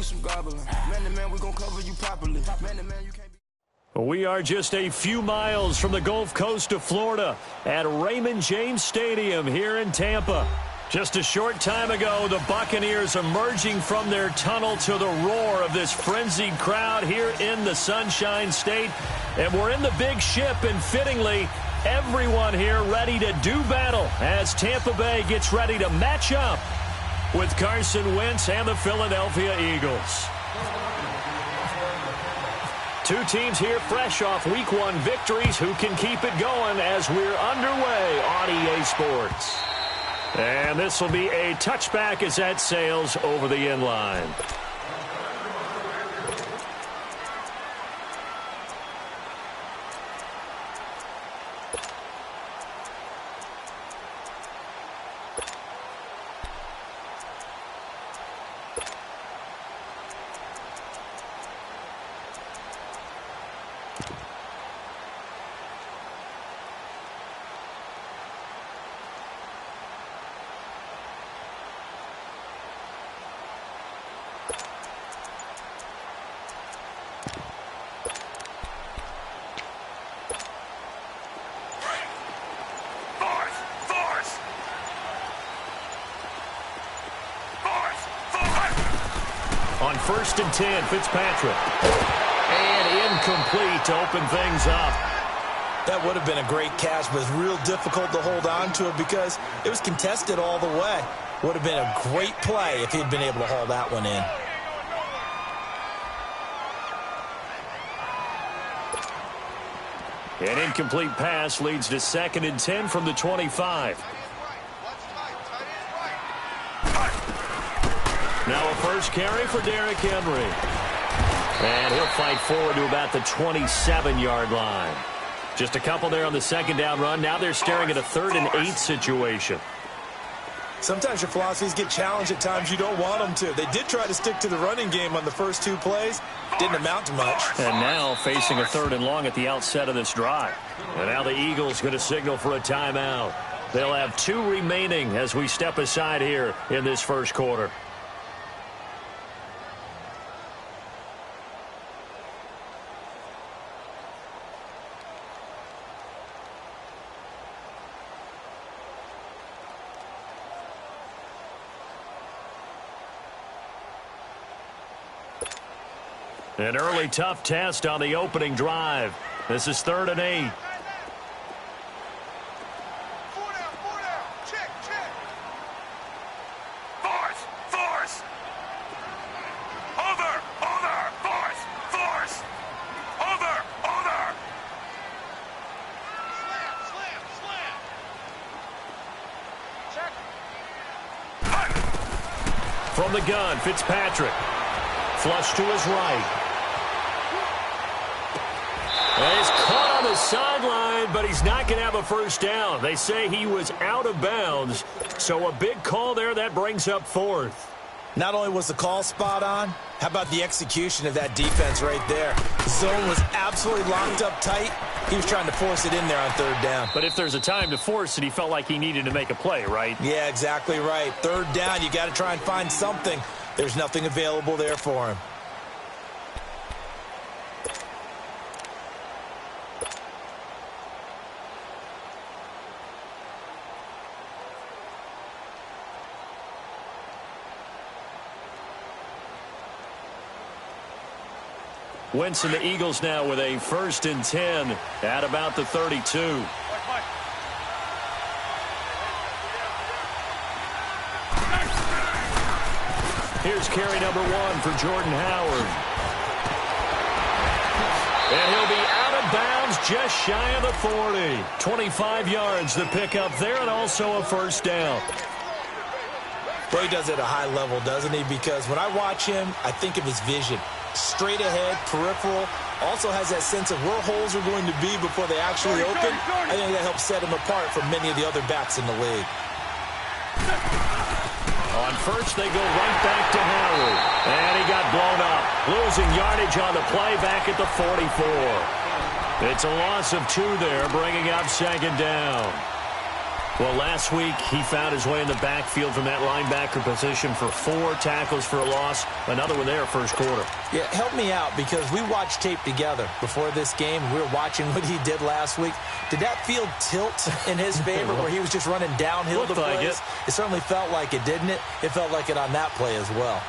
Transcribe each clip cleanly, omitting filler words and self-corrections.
we some gobbling. Man to man, we gon' cover you properly. Man to man, you can't be. We are just a few miles from the Gulf Coast of Florida at Raymond James Stadium here in Tampa. Just a short time ago, the Buccaneers emerging from their tunnel to the roar of this frenzied crowd here in the Sunshine State. And we're in the big ship, and fittingly, everyone here ready to do battle as Tampa Bay gets ready to match up with Carson Wentz and the Philadelphia Eagles. Two teams here fresh off Week 1 victories who can keep it going as we're underway on EA Sports. And this will be a touchback as that sails over the end line. On 1st and 10, Fitzpatrick. And incomplete to open things up. That would have been a great catch, but it's real difficult to hold on to it because it was contested all the way. Would have been a great play if he'd been able to haul that one in. An incomplete pass leads to 2nd and 10 from the 25. Now a first carry for Derrick Henry. And he'll fight forward to about the 27-yard line. Just a couple there on the 2nd down run. Now they're staring at a 3rd and 8 situation. Sometimes your philosophies get challenged at times you don't want them to. They did try to stick to the running game on the first 2 plays. Didn't amount to much. And now facing a 3rd and long at the outset of this drive. And now the Eagles going to signal for a timeout. They'll have 2 remaining as we step aside here in this first quarter. An early tough test on the opening drive. This is 3rd and 8. Check. Force. Over. Force. Over. Slam. Check. From the gun, Fitzpatrick. Flush to his right. And he's caught on the sideline, but he's not going to have a first down. They say he was out of bounds, so a big call there that brings up 4th. Not only was the call spot on, how about the execution of that defense right there? The zone was absolutely locked up tight. He was trying to force it in there on 3rd down. But if there's a time to force it, he felt like he needed to make a play, right? Yeah, exactly right. 3rd down, you got to try and find something. There's nothing available there for him. Wentz and the Eagles now with a 1st and 10 at about the 32. Here's carry number 1 for Jordan Howard. And he'll be out of bounds just shy of the 40. 25 yards to pick up there, and also a first down. Well, he does it at a high level, doesn't he? Because when I watch him, I think of his vision. Straight ahead, peripheral, also has that sense of where holes are going to be before they actually open. I think that helps set him apart from many of the other backs in the league. On first, they go right back to Howard. And he got blown up, losing yardage on the play back at the 44. It's a loss of 2 there, bringing up 2nd down. Well, last week he found his way in the backfield from that linebacker position for 4 tackles for a loss. Another one there first quarter. Yeah, help me out because we watched tape together before this game. We were watching what he did last week. Did that field tilt in his favor where he was just running downhill to plays? Like it certainly felt like it, didn't it? It felt like it on that play as well.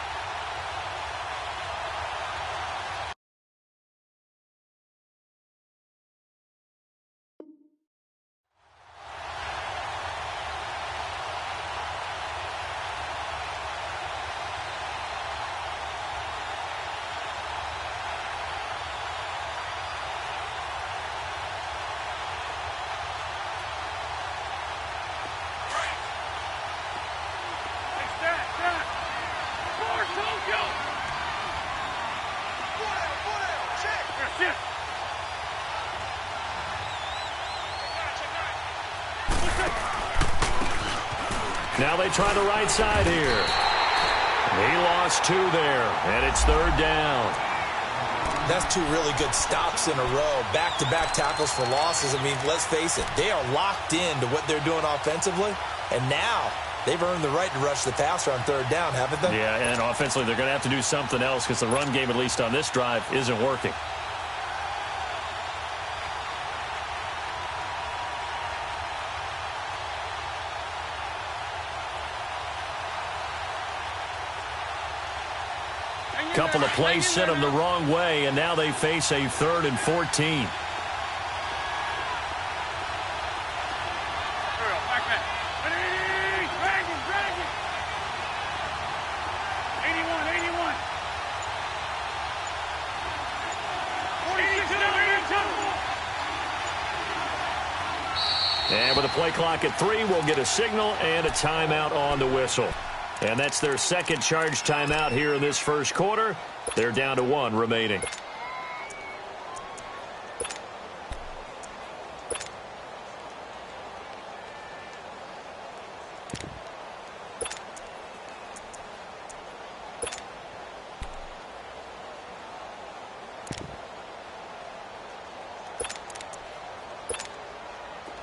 Now they try the right side here. He lost 2 there, and it's 3rd down. That's 2 really good stops in a row. Back-to-back tackles for losses. I mean, let's face it, they are locked into what they're doing offensively, and now they've earned the right to rush the passer on 3rd down, haven't they? Yeah, and offensively they're going to have to do something else because the run game, at least on this drive, isn't working. Couple of plays sent them the wrong way, and now they face a 3rd and 14. And with a play clock at 3, we'll get a signal and a timeout on the whistle. And that's their second charge timeout here in this first quarter. They're down to 1 remaining.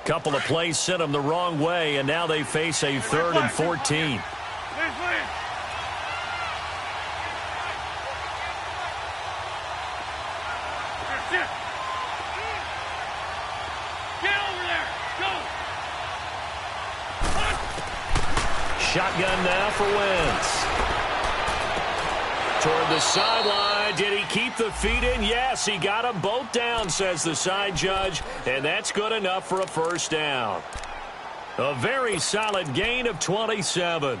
Couple of plays sent them the wrong way, and now they face a 3rd and 14. Shotgun now for Wentz. Toward the sideline. Did he keep the feet in? Yes, he got them both down, says the side judge, and that's good enough for a first down. A very solid gain of 27.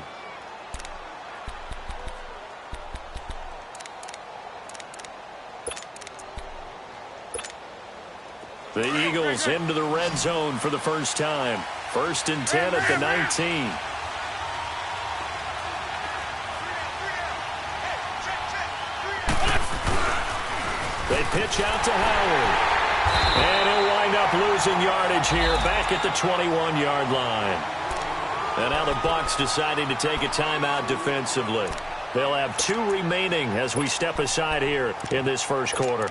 The Eagles into the red zone for the first time. 1st and 10 at the 19. They pitch out to Howard. And he'll wind up losing yardage here back at the 21-yard line. And now the Bucs deciding to take a timeout defensively. They'll have 2 remaining as we step aside here in this first quarter.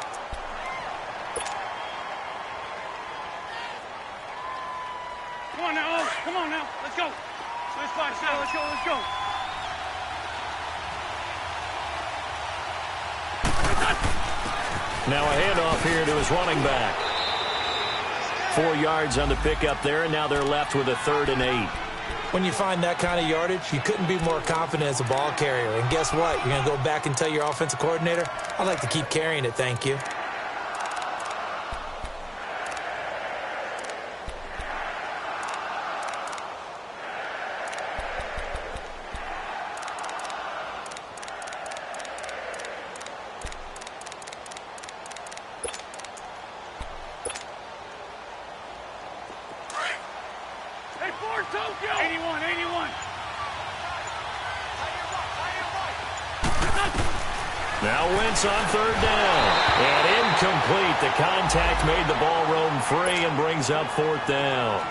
Come on now, come on now. Let's go. Let's go. Now a handoff here to his running back. 4 yards on the pickup there, and now they're left with a 3rd and 8. When you find that kind of yardage, you couldn't be more confident as a ball carrier. And guess what? You're going to go back and tell your offensive coordinator, I'd like to keep carrying it, thank you. Now Wentz on 3rd down. And incomplete. The contact made the ball roam free and brings up 4th down.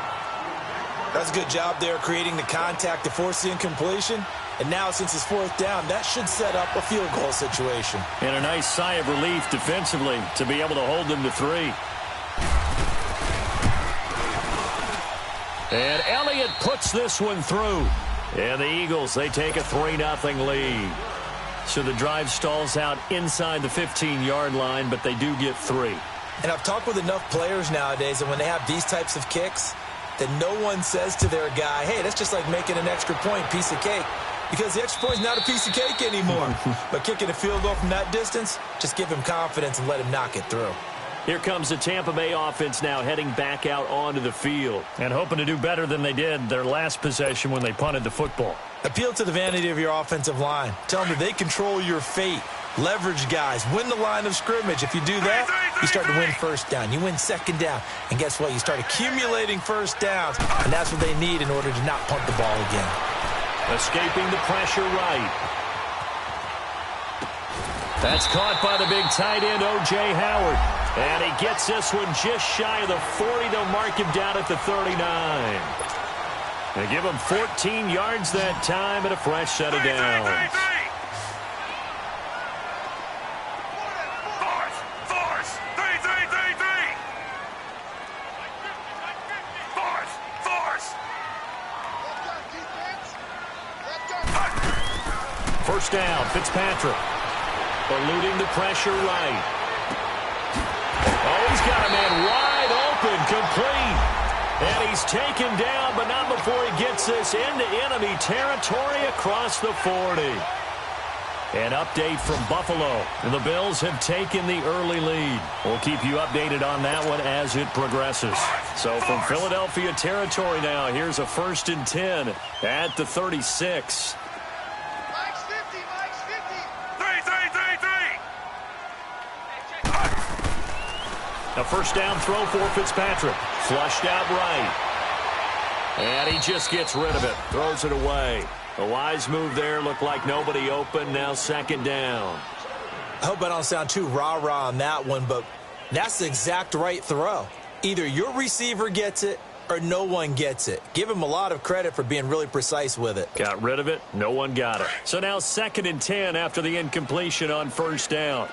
That's a good job there creating the contact to force the incompletion. And now since it's 4th down, that should set up a field goal situation. And a nice sigh of relief defensively to be able to hold them to 3. And Elliott puts this one through. And the Eagles, they take a 3-0 lead. So the drive stalls out inside the 15-yard line, but they do get 3. And I've talked with enough players nowadays, and when they have these types of kicks, that no one says to their guy, hey, that's just like making an extra point, piece of cake. Because the extra point is not a piece of cake anymore. But kicking a field goal from that distance, just give him confidence and let him knock it through. Here comes the Tampa Bay offense now heading back out onto the field and hoping to do better than they did their last possession when they punted the football. Appeal to the vanity of your offensive line. Tell them that they control your fate. Leverage guys. Win the line of scrimmage. If you do that, you start to win first down. You win second down. And guess what? You start accumulating first downs. And that's what they need in order to not punt the ball again. Escaping the pressure right. That's caught by the big tight end, O.J. Howard. And he gets this one just shy of the 40. They'll mark him down at the 39. They give him 14 yards that time and a fresh set of downs. First down, Fitzpatrick. Eluding the pressure right. Oh, he's got a man wide open, complete. And he's taken down, but not before he gets this into enemy territory across the 40. An update from Buffalo. The Bills have taken the early lead. We'll keep you updated on that one as it progresses. So from Philadelphia territory now, here's a 1st and 10 at the 36. A first down throw for Fitzpatrick. Flushed out right. And he just gets rid of it. Throws it away. A wise move there. Looked like nobody open. Now 2nd down. I hope I don't sound too rah-rah on that one, but that's the exact right throw. Either your receiver gets it or no one gets it. Give him a lot of credit for being really precise with it. Got rid of it. No one got it. So now 2nd and 10 after the incompletion on first down.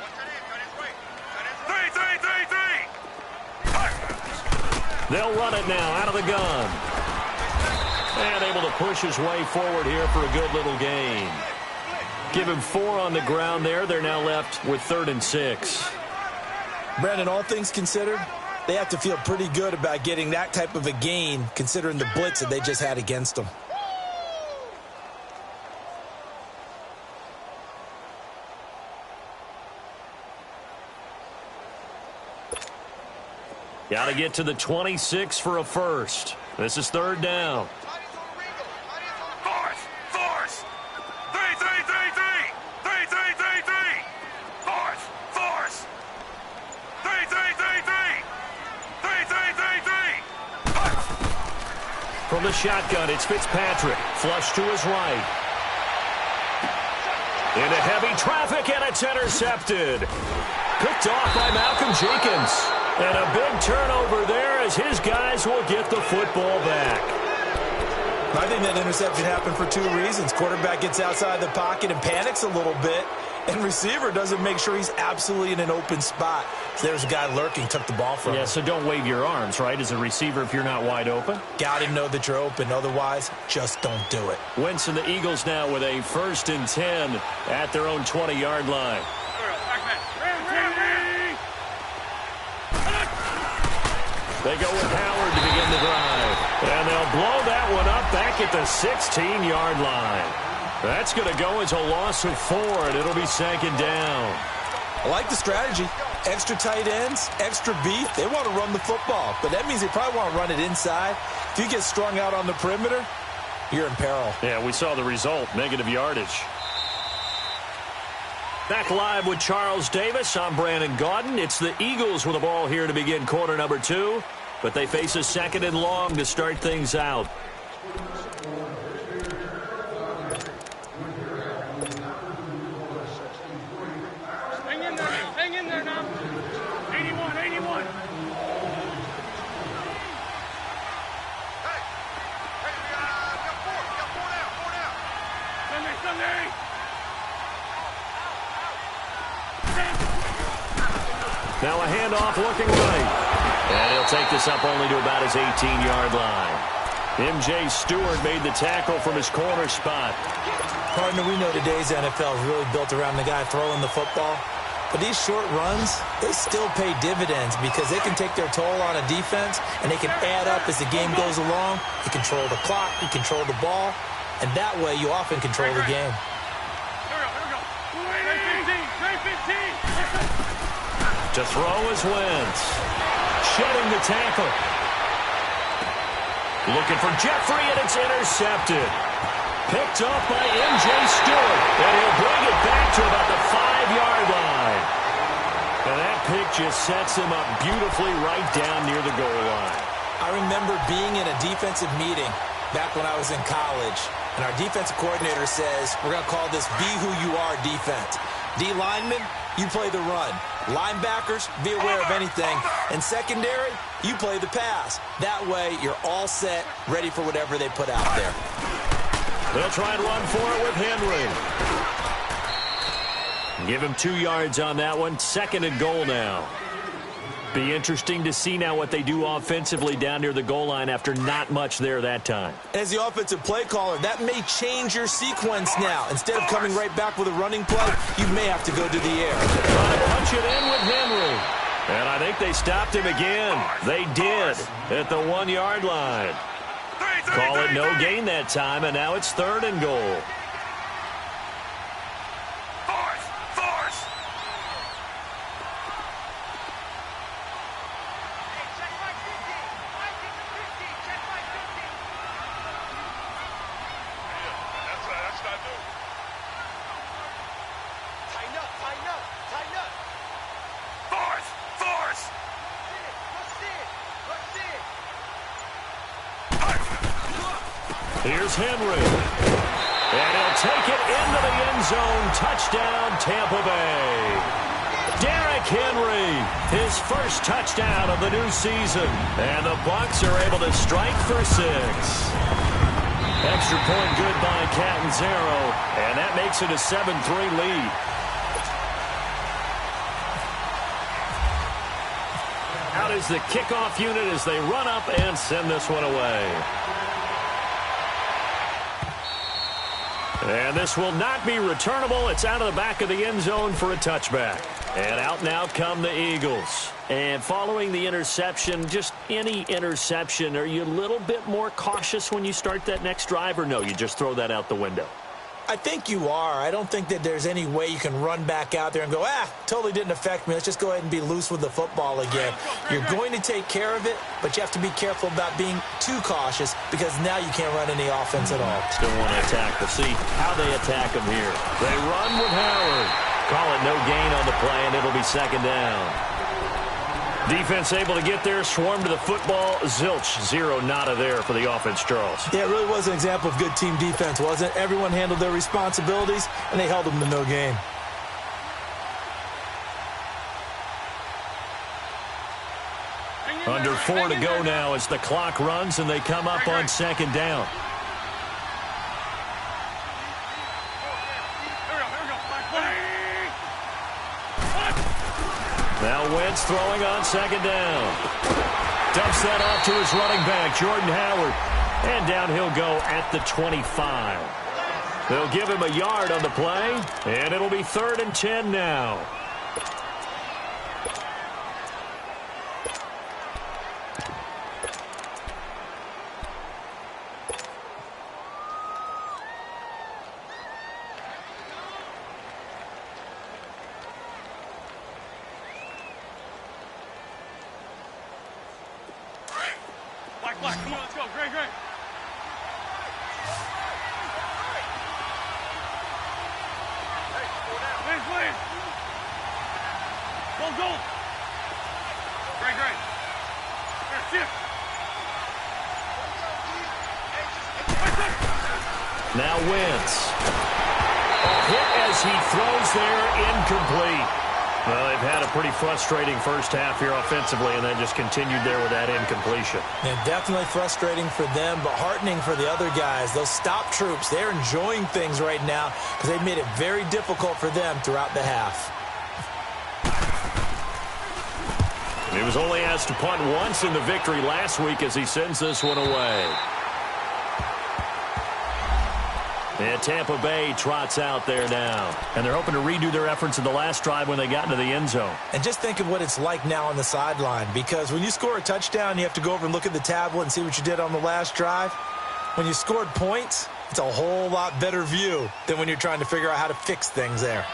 They'll run it now out of the gun. And able to push his way forward here for a good little gain. Give him 4 on the ground there. They're now left with 3rd and 6. Brandon, all things considered, they have to feel pretty good about getting that type of a gain considering the blitz that they just had against them. Got to get to the 26 for a first. This is 3rd down. Force! 3! Force! 3! From the shotgun, it's Fitzpatrick. Flush to his right. Into heavy traffic, and it's intercepted. Picked off by Malcolm Jenkins. And a big turnover there as his guys will get the football back. I think that interception happened for 2 reasons. Quarterback gets outside the pocket and panics a little bit, and receiver doesn't make sure he's absolutely in an open spot. So there's a guy lurking, took the ball from him. Yeah, so don't wave your arms, right, as a receiver if you're not wide open. Got to know that you're open. Otherwise, just don't do it. Wentz and the Eagles now with a 1st and 10 at their own 20-yard line. They go with Howard to begin the drive. And they'll blow that one up back at the 16-yard line. That's going to go as a loss of 4, and it'll be 2nd down. I like the strategy. Extra tight ends, extra beef. They want to run the football, but that means they probably want to run it inside. If you get strung out on the perimeter, you're in peril. Yeah, we saw the result, negative yardage. Back live with Charles Davis. I'm Brandon Gaudin. It's the Eagles with the ball here to begin quarter number 2, but they face a 2nd and long to start things out. Hang in there now. 81. Sunday. Now a handoff looking right. And he'll take this up only to about his 18-yard line. M.J. Stewart made the tackle from his corner spot. Partner, we know today's NFL is really built around the guy throwing the football. But these short runs, they still pay dividends because they can take their toll on a defense, and they can add up as the game goes along. You control the clock, you control the ball, and that way you often control the game. Here we go. Trey 15. To throw is Wentz. Shedding the tackle. Looking for Jeffrey, and it's intercepted. Picked up by M.J. Stewart, and he'll bring it back to about the 5-yard line. And that pick just sets him up beautifully right down near the goal line. I remember being in a defensive meeting back when I was in college, and our defensive coordinator says, we're going to call this Be Who You Are defense. D linemen, you play the run. Linebackers, be aware of anything. And secondary, you play the pass. That way, you're all set, ready for whatever they put out there. They'll try and run for it with Henry. Give him 2 yards on that one. 2nd and goal now. Be interesting to see now what they do offensively down near the goal line after not much there that time. As the offensive play caller, that may change your sequence now. Instead of coming right back with a running play, you may have to go to the air. Trying to punch it in with Henry. And I think they stopped him again. They did at the 1-yard line. Call it no gain that time, and now it's 3rd and goal. Force. That's not new. Tighten up. Force. Here's Henry. And he'll take it into the end zone. Touchdown, Tampa Bay. Derrick Henry, his first touchdown of the new season. And the Bucs are able to strike for 6. Extra point good by Catanzaro. And that makes it a 7-3 lead. Out is the kickoff unit as they run up and send this one away. And this will not be returnable. It's out of the back of the end zone for a touchback. And out now come the Eagles. And following the interception, just any interception, are you a little bit more cautious when you start that next drive, or no, you just throw that out the window? I think you are. I don't think that there's any way you can run back out there and go, totally didn't affect me. Let's just go ahead and be loose with the football again. You're going to take care of it, but you have to be careful about being too cautious because now you can't run any offense at all. Still want to attack. We'll see how they attack them here. They run with Howard. Call it no gain on the play, and it'll be 2nd down. Defense able to get there, swarm to the football. Zilch, 0 nada there for the offense, Charles. Yeah, it really was an example of good team defense, wasn't it? Everyone handled their responsibilities, and they held them to no gain. Under 4 to go now as the clock runs, and they come up on 2nd down. Now Wentz throwing on 2nd down. Dumps that off to his running back, Jordan Howard. And down he'll go at the 25. They'll give him a yard on the play, and it'll be 3rd and 10 now. Black, come on, let's go. Great. Please. Go. Great. Here, shift. Now Wentz. A hit as he throws there, incomplete. Well, they've had a pretty frustrating first half here offensively, and then just continued there with that incompletion. And definitely frustrating for them, but heartening for the other guys. Those stop troops, they're enjoying things right now because they've made it very difficult for them throughout the half. He was only asked to punt once in the victory last week as he sends this one away. And Tampa Bay trots out there now. And they're hoping to redo their efforts in the last drive when they got into the end zone. And just think of what it's like now on the sideline, because when you score a touchdown, you have to go over and look at the tablet and see what you did on the last drive. When you scored points, it's a whole lot better view than when you're trying to figure out how to fix things there.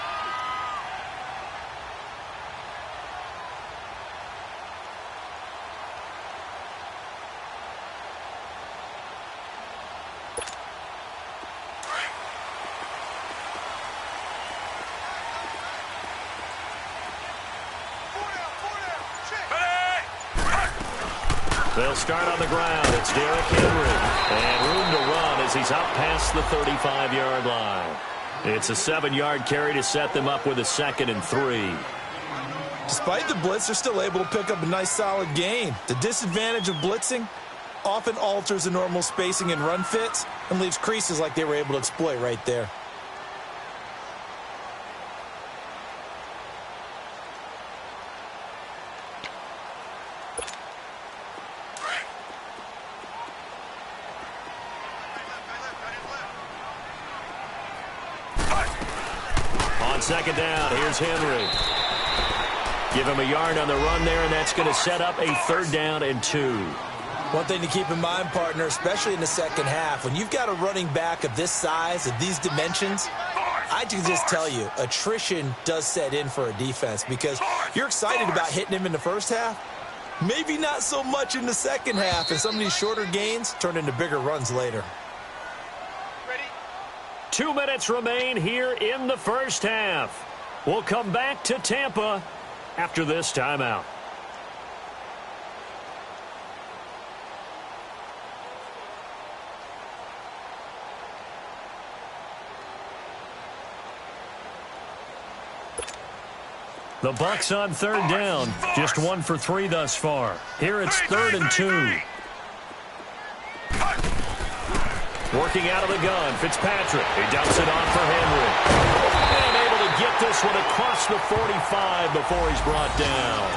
They'll start on the ground. It's Derrick Henry. And room to run as he's up past the 35-yard line. It's a 7-yard carry to set them up with a 2nd and 3. Despite the blitz, they're still able to pick up a nice solid gain. The disadvantage of blitzing often alters the normal spacing and run fits and leaves creases like they were able to exploit right there. On 2nd down, here's Henry. Give him a yard on the run there, and that's going to set up a 3rd down and 2. One thing to keep in mind, partner, especially in the second half, when you've got a running back of this size, of these dimensions, I can just tell you, attrition does set in for a defense because you're excited about hitting him in the first half, maybe not so much in the second half, and some of these shorter gains turn into bigger runs later. 2 minutes remain here in the first half. We'll come back to Tampa after this timeout. The Bucs on 3rd down. Just 1 for 3 thus far. Here it's 3rd and 2. Working out of the gun, Fitzpatrick. He dumps it off for Henry. And able to get this one across the 45 before he's brought down.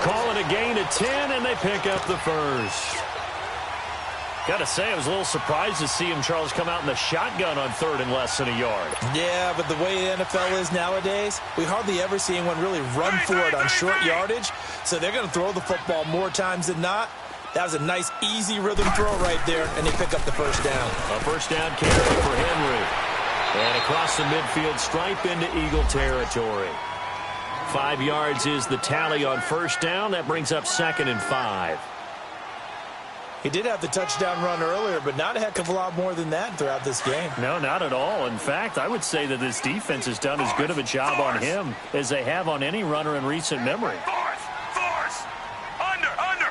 Calling a gain of 10, and they pick up the first. Got to say, I was a little surprised to see him, Charles, come out in the shotgun on 3rd and less than a yard. Yeah, but the way the NFL is nowadays, we hardly ever see anyone really run for it on short yardage. So they're going to throw the football more times than not. That was a nice, easy rhythm throw right there, and they pick up the first down. A first down carry for Henry. And across the midfield stripe into Eagle territory. 5 yards is the tally on first down. That brings up 2nd and 5. He did have the touchdown run earlier, but not a heck of a lot more than that throughout this game. No, not at all. In fact, I would say that this defense has done as good of a job on him as they have on any runner in recent memory. Force! Under! Over!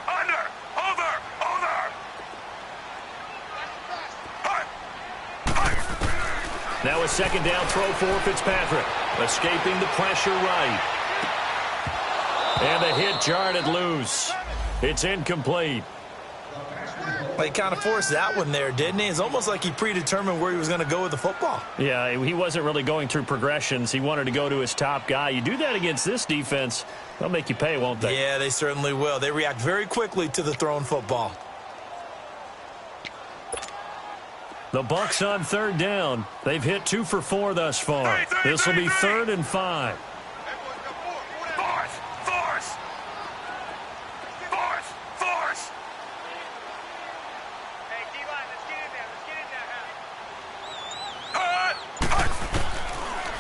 Now a 2nd down throw for Fitzpatrick. Escaping the pressure right. And the hit jarred it loose. It's incomplete. Well, he kind of forced that one there, didn't he? It's almost like he predetermined where he was going to go with the football. Yeah, he wasn't really going through progressions. He wanted to go to his top guy. You do that against this defense, they'll make you pay, won't they? Yeah, they certainly will. They react very quickly to the thrown football. The Bucs on 3rd down. They've hit 2 for 4 thus far. This will be 3rd and 5.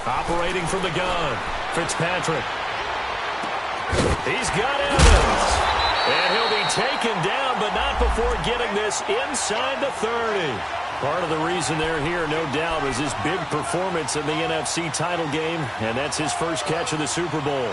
Operating from the gun, Fitzpatrick. He's got Evans. And he'll be taken down, but not before getting this inside the 30. Part of the reason they're here, no doubt, is his big performance in the NFC title game, and that's his first catch of the Super Bowl.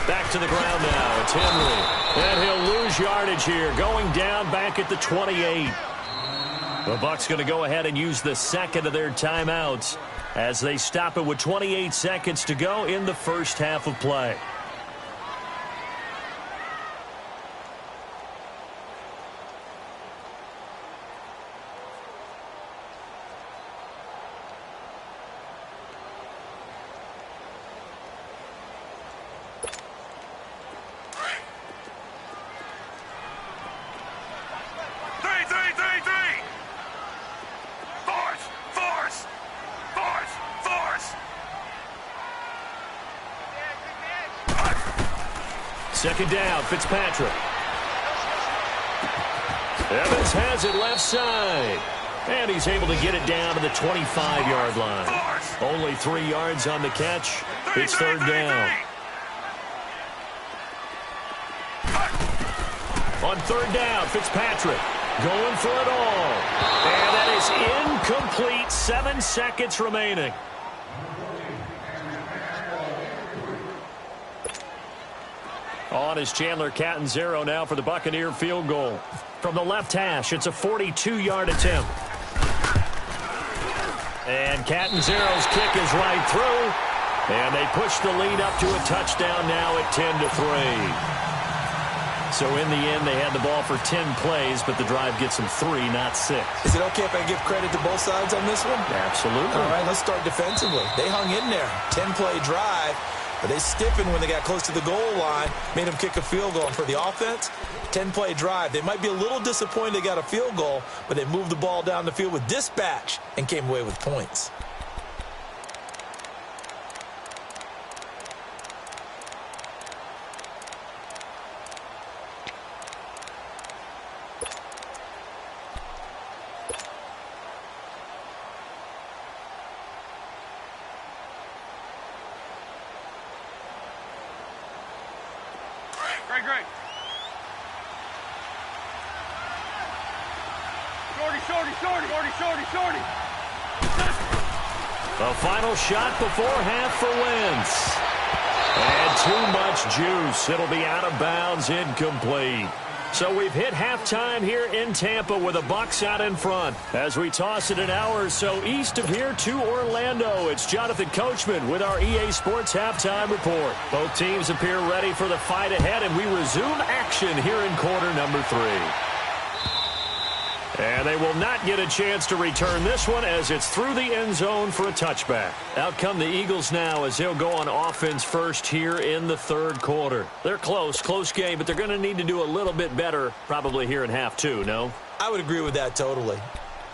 Back to the ground now. It's Henry. And he'll lose yardage here, going down back at the 28. The Bucs going to go ahead and use the 2nd of their timeouts as they stop it with 28 seconds to go in the first half of play. Second down, Fitzpatrick. Evans has it left side. And he's able to get it down to the 25-yard line. Only 3 yards on the catch. It's third down. On third down, Fitzpatrick going for it all. And that is incomplete. 7 seconds remaining. On is Chandler Catanzaro now for the Buccaneer field goal. From the left hash, it's a 42-yard attempt. And Catanzaro's kick is right through. And they push the lead up to a touchdown now at 10-3. So in the end, they had the ball for 10 plays, but the drive gets them 3, not 6. Is it okay if I give credit to both sides on this one? Absolutely. All right, let's start defensively. They hung in there. 10-play drive, but they stiffened when they got close to the goal line, made them kick a field goal. And for the offense, 10-play drive. They might be a little disappointed they got a field goal, but they moved the ball down the field with dispatch and came away with points. Great. Shorty. A final shot before half for Wentz. And too much juice. It'll be out of bounds, incomplete. So we've hit halftime here in Tampa with the Bucs out in front. As we toss it an hour or so east of here to Orlando, it's Jonathan Coachman with our EA Sports Halftime Report. Both teams appear ready for the fight ahead, and we resume action here in quarter number 3. And they will not get a chance to return this one as it's through the end zone for a touchback. Out come the Eagles now as they'll go on offense first here in the third quarter. They're close game, but they're going to need to do a little bit better probably here in half 2, no? I would agree with that totally.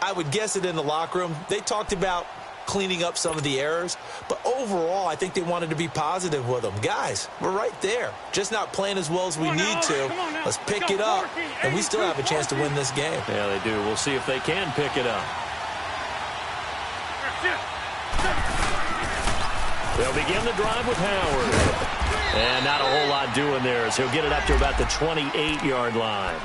I would guess it in the locker room. They talked about cleaning up some of the errors, but overall I think they wanted to be positive with them. Guys, we're right there, just not playing as well as we need to. Let's pick it up, and we still have a chance to win this game. Yeah, they do. We'll see if they can pick it up. They'll begin the drive with Howard, and not a whole lot doing there as he'll get it up to about the 28-yard line.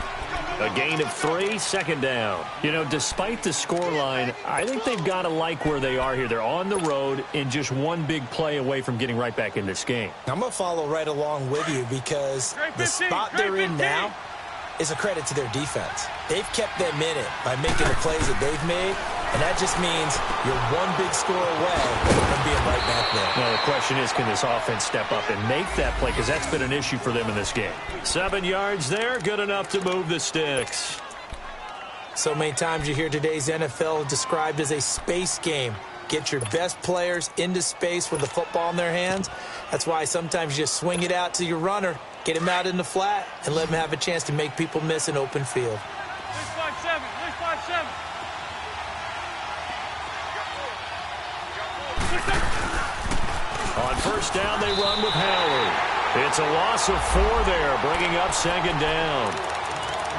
A gain of 3, second down. You know, despite the scoreline, I think they've got to like where they are here. They're on the road and just one big play away from getting right back in this game. I'm going to follow right along with you because the spot they're in now is a credit to their defense. They've kept them in it by making the plays that they've made, and that just means you're one big score away from being right back there. Now, the question is, can this offense step up and make that play? Because that's been an issue for them in this game. 7 yards there, good enough to move the sticks. So many times you hear today's NFL described as a space game. Get your best players into space with the football in their hands. That's why sometimes you just swing it out to your runner, get him out in the flat, and let him have a chance to make people miss an open field. 6-5-7. On first down, they run with Howard. It's a loss of 4 there, bringing up second down.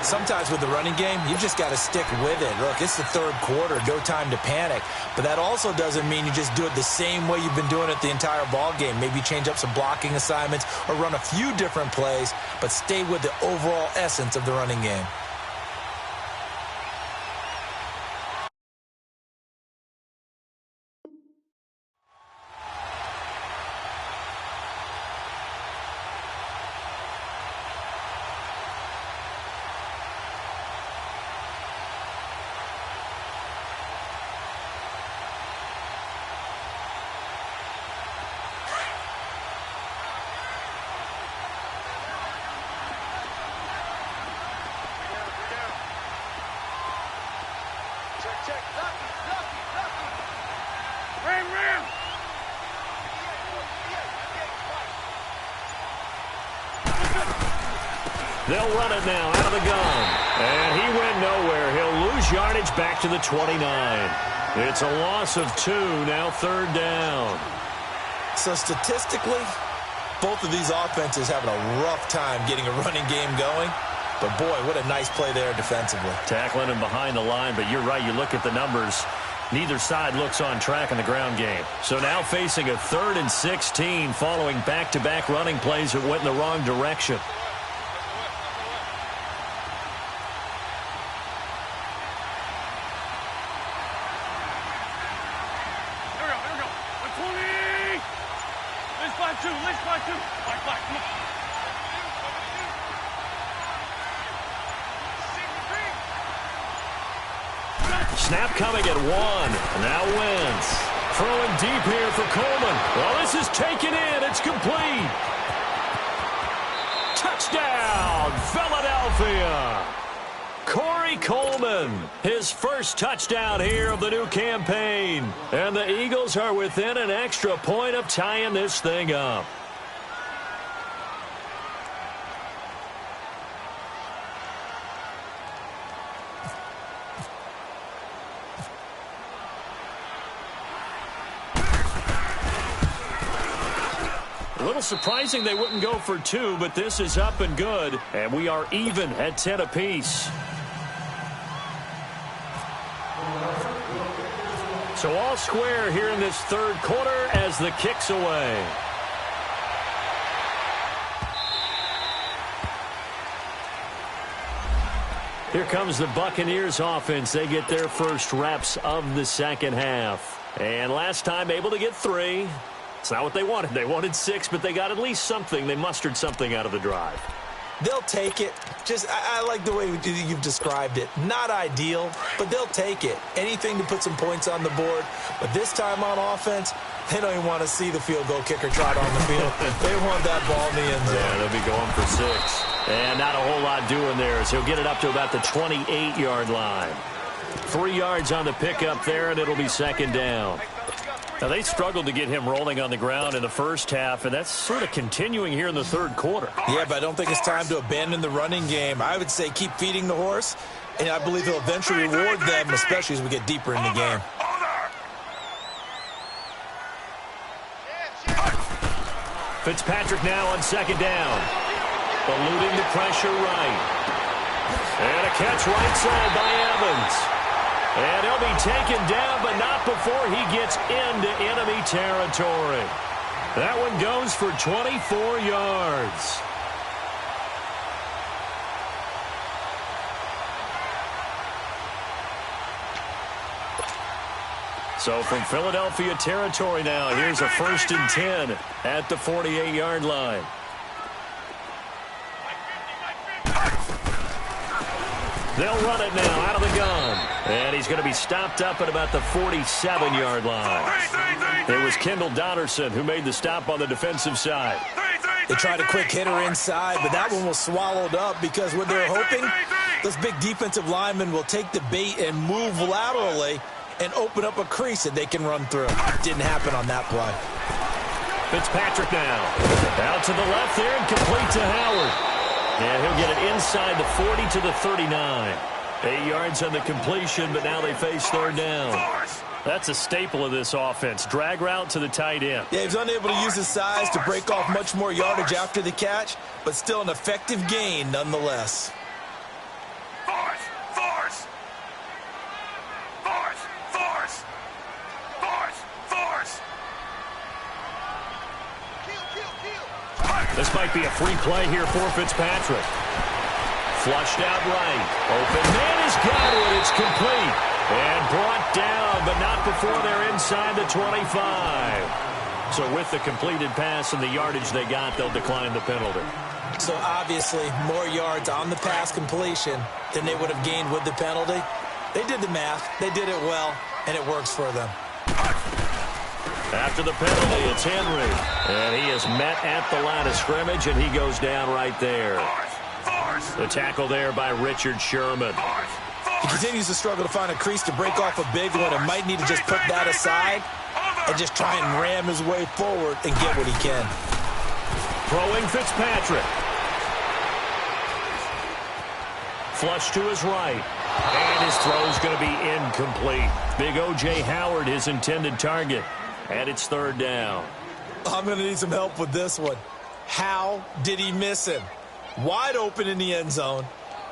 Sometimes with the running game, you just got to stick with it. Look, it's the third quarter, no time to panic. But that also doesn't mean you just do it the same way you've been doing it the entire ball game. Maybe change up some blocking assignments or run a few different plays, but stay with the overall essence of the running game. They'll run it now out of the gun. And he went nowhere. He'll lose yardage back to the 29. It's a loss of 2, now third down. So statistically, Both of these offenses having a rough time getting a running game going. But, boy, what a nice play there defensively. Tackling him behind the line, but you're right. You look at the numbers. Neither side looks on track in the ground game. So now facing a 3rd and 16 following back-to-back running plays that went in the wrong direction. Snap coming at 1. Now Wentz. Throwing deep here for Coleman. Well, this is taken in. It's complete. Touchdown, Philadelphia. Corey Coleman, his first touchdown here of the new campaign. And the Eagles are within an extra point of tying this thing up. A little surprising they wouldn't go for 2, but this is up and good. And we are even at 10 apiece. So all square here in this 3rd quarter as the kick's away. Here comes the Buccaneers offense. They get their first reps of the second half. And last time able to get 3. It's not what they wanted. They wanted 6, but they got at least something. They mustered something out of the drive. They'll take it. I like the way you've described it. Not ideal, but they'll take it. Anything to put some points on the board. But this time on offense, they don't even want to see the field goal kicker trot on the field. They want that ball in the end zone. Yeah, they'll be going for 6. And not a whole lot doing there, so he'll get it up to about the 28-yard line. 3 yards on the pickup there, and it'll be 2nd down. Now, they struggled to get him rolling on the ground in the first half, and that's sort of continuing here in the 3rd quarter. Yeah, but I don't think it's time to abandon the running game. I would say keep feeding the horse, and I believe he'll eventually reward them, especially as we get deeper in the game. Fitzpatrick now on 2nd down. Eluding the pressure right. And a catch right side by Evans. And he'll be taken down, but not before he gets into enemy territory. That one goes for 24 yards. So from Philadelphia territory now, here's a 1st and 10 at the 48-yard line. They'll run it now out of the gun. And he's going to be stopped up at about the 47-yard line. It was Kendall Donnerson who made the stop on the defensive side. They tried a quick hitter inside, but that one was swallowed up because what they're hoping, those big defensive linemen will take the bait and move laterally and open up a crease that they can run through. Didn't happen on that play. Fitzpatrick now. Out to the left there and complete to Howard. And he'll get it inside the 40 to the 39. 8 yards on the completion, but now they face 3rd down. That's a staple of this offense. Drag route to the tight end. Yeah, he's unable to use his size to break off much more yardage after the catch, but still an effective gain nonetheless. This might be a free play here for Fitzpatrick. Flushed out right. Open man has got it. It's complete. And brought down, but not before they're inside the 25. So with the completed pass and the yardage they got, they'll decline the penalty. So obviously more yards on the pass completion than they would have gained with the penalty. They did the math. They did it well, and it works for them. After the penalty, it's Henry. And he is met at the line of scrimmage, and he goes down right there. The tackle there by Richard Sherman. He continues to struggle to find a crease to break off a big one and might need to just put that aside and just try and ram his way forward and get what he can. Throwing Fitzpatrick. Flush to his right. And his throw is going to be incomplete. Big O.J. Howard, his intended target. And it's 3rd down. I'm going to need some help with this one. How did he miss him? Wide open in the end zone.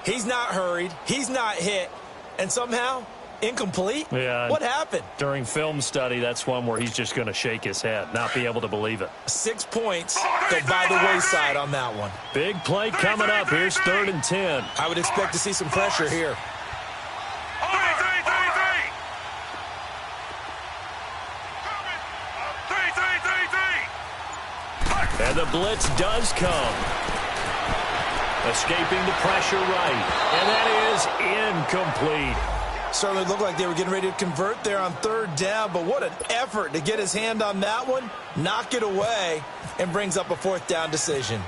He's not hurried. He's not hit. And somehow, incomplete? Yeah. What happened? During film study, that's one where he's just going to shake his head, not be able to believe it. 6 points go by the wayside on that one. Big play coming up. Here's 3rd and 10. I would expect to see some pressure here. And the blitz does come. Escaping the pressure right. And that is incomplete. Certainly looked like they were getting ready to convert there on 3rd down, but what an effort to get his hand on that one, knock it away, and brings up a 4th down decision.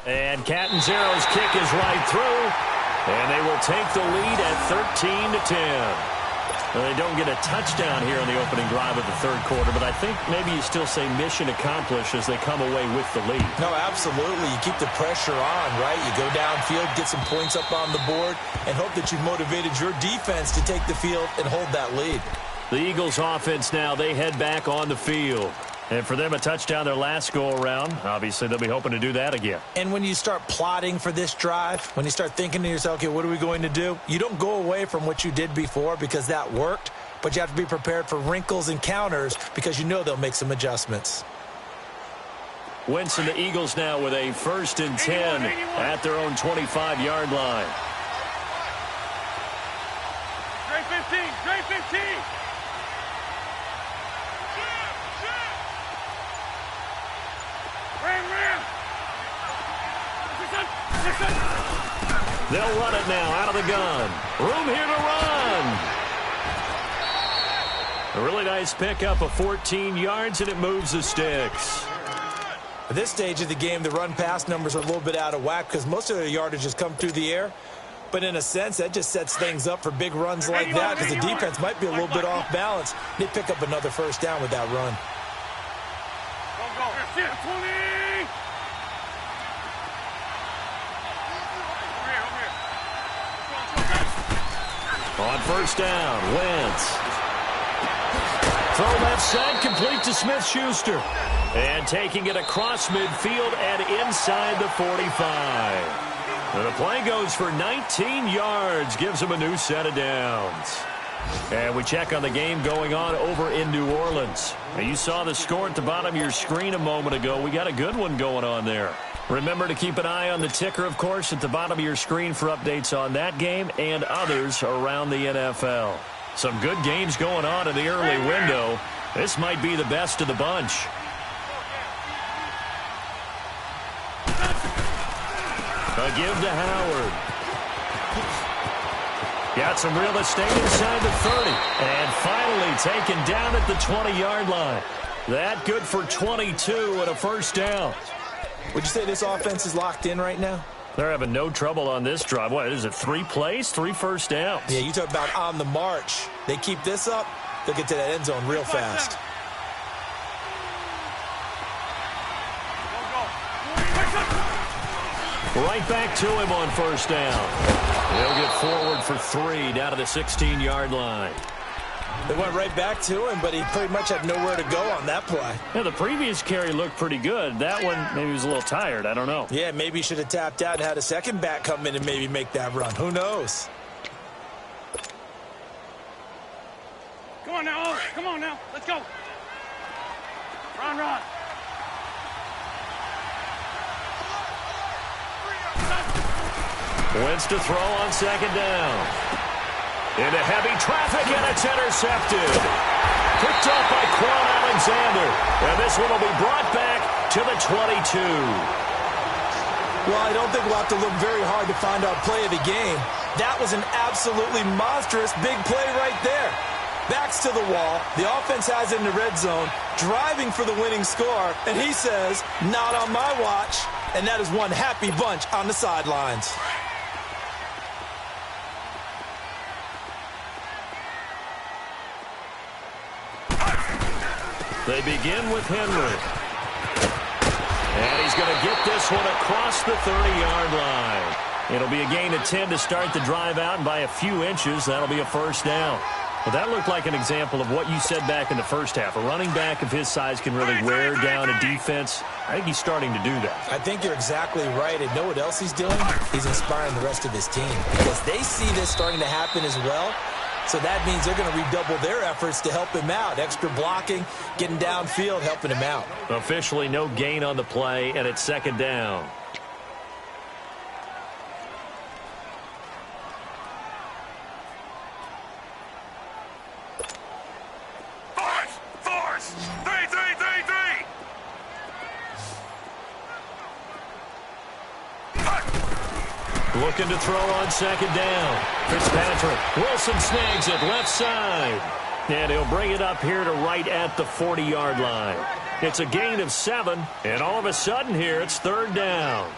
And Catanzaro's kick is right through, and they will take the lead at 13-10. Well, they don't get a touchdown here on the opening drive of the 3rd quarter, but I think maybe you still say mission accomplished as they come away with the lead. No, absolutely. You keep the pressure on, right? You go downfield, get some points up on the board, and hope that you've motivated your defense to take the field and hold that lead. The Eagles offense now, they head back on the field. And for them, a touchdown their last go-around. Obviously, they'll be hoping to do that again. And when you start plotting for this drive, when you start thinking to yourself, okay, what are we going to do? You don't go away from what you did before because that worked, but you have to be prepared for wrinkles and counters because you know they'll make some adjustments. Wentz and the Eagles now with a 1st and 10 at their own 25-yard line. Straight 15, straight 15. They'll run it now out of the gun. Room here to run. A really nice pickup of 14 yards, and it moves the sticks. At this stage of the game, the run-pass numbers are a little bit out of whack because most of their yardage has come through the air. But in a sense, that just sets things up for big runs like that because the defense might be a little bit off balance. They pick up another 1st down with that run. Go, go. 20. On 1st down, Wentz. Throw left side, complete to Smith-Schuster. And taking it across midfield and inside the 45. And the play goes for 19 yards, gives him a new set of downs. And we check on the game going on over in New Orleans. Now, you saw the score at the bottom of your screen a moment ago. We got a good one going on there. Remember to keep an eye on the ticker, of course, at the bottom of your screen for updates on that game and others around the NFL. Some good games going on in the early window. This might be the best of the bunch. A give to Howard. Got some real estate inside the 30. And finally taken down at the 20-yard line. That good for 22 and a 1st down. Would you say this offense is locked in right now? They're having no trouble on this drive. What is it, 3 plays, 3 1st downs? Yeah, you talk about on the march. They keep this up, they'll get to that end zone real fast. Right back to him on 1st down. They'll get forward for 3 down to the 16-yard line. They went right back to him, but he pretty much had nowhere to go on that play. Yeah, the previous carry looked pretty good. That one, maybe he was a little tired. I don't know. Yeah, maybe he should have tapped out and had a second back come in and maybe make that run. Who knows? Come on now, Oak. Come on now. Let's go. Run, run. Wentz to throw on 2nd down. Into heavy traffic, and it's intercepted. Picked up by Quan Alexander. And this one will be brought back to the 22. Well, I don't think we'll have to look very hard to find our play of the game. That was an absolutely monstrous big play right there. Backs to the wall. The offense has it in the red zone, driving for the winning score. And he says, not on my watch. And that is one happy bunch on the sidelines. They begin with Henry. And he's going to get this one across the 30-yard line. It'll be a gain of 10 to start the drive out, and by a few inches, that'll be a 1st down. Well, that looked like an example of what you said back in the first half. A running back of his size can really wear down a defense. I think he's starting to do that. I think you're exactly right. And know what else he's doing? He's inspiring the rest of his team because they see this starting to happen as well. So that means they're going to redouble their efforts to help him out. Extra blocking, getting downfield, helping him out. Officially no gain on the play, and it's second down. Force! 3, 3, 3, 3! Looking to throw on second down. Fitzpatrick. Wilson snags it left side. And he'll bring it up here to right at the 40-yard line. It's a gain of 7, and all of a sudden here it's third down.